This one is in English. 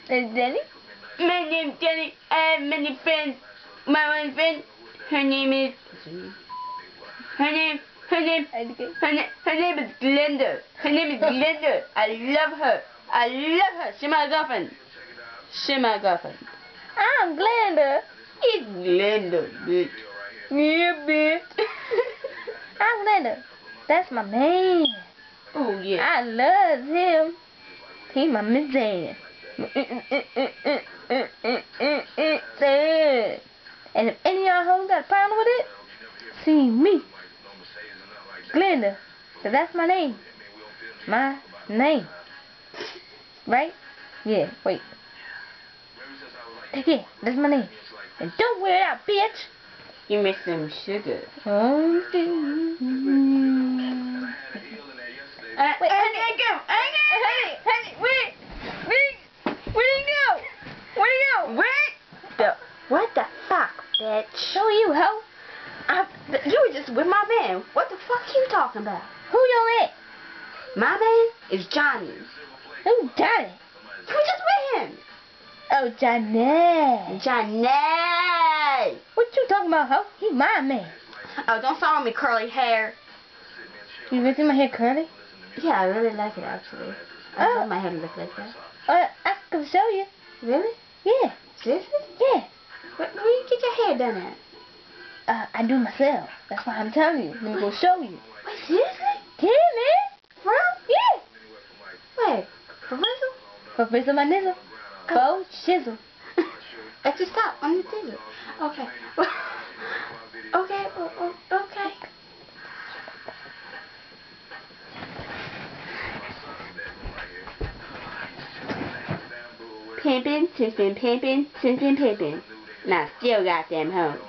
Is Jenny? My name's Jenny. I have many friends. My one friend, her name is Glenda. Her name is Glenda. I love her. I love her. She's my girlfriend. She's my girlfriend. I'm Glenda. It's Glenda, bitch. Yeah, bitch. I'm Glenda. That's my man. Oh, yeah. I love him. He my man. And if any of y'all hoes got a problem with it, see me. Glenda. So that's my name. My name. Right? Yeah, wait. Yeah, that's my name. And don't wear it out, bitch. You miss some sugar. Okay. Wait, honey, wait. Where'd he go? Wait. What the fuck, bitch? Show you, hoe. You were just with my man. What the fuck you talking about? Who your man? My man is Johnny. Who Johnny? You were just with him. Oh, Johnny. Johnny. What you talking about, hoe? He my man. Oh, don't start with me, curly hair. You really think my hair curly? Yeah, I really like it, actually. I love my hair to look like that. I can show you. Really? Yeah. Seriously? Yeah. Where you get your hair done at? I do myself. That's why I'm telling you. Let me go show you. Wait, seriously? Yeah, man. For real? Yeah. Wait, for real? Professor my nizzle. Bo shizzle. Extra stop on the dizzle. Okay. Okay. Pimpin', since been pimpin', since been pimpin'. Now still got them hoes.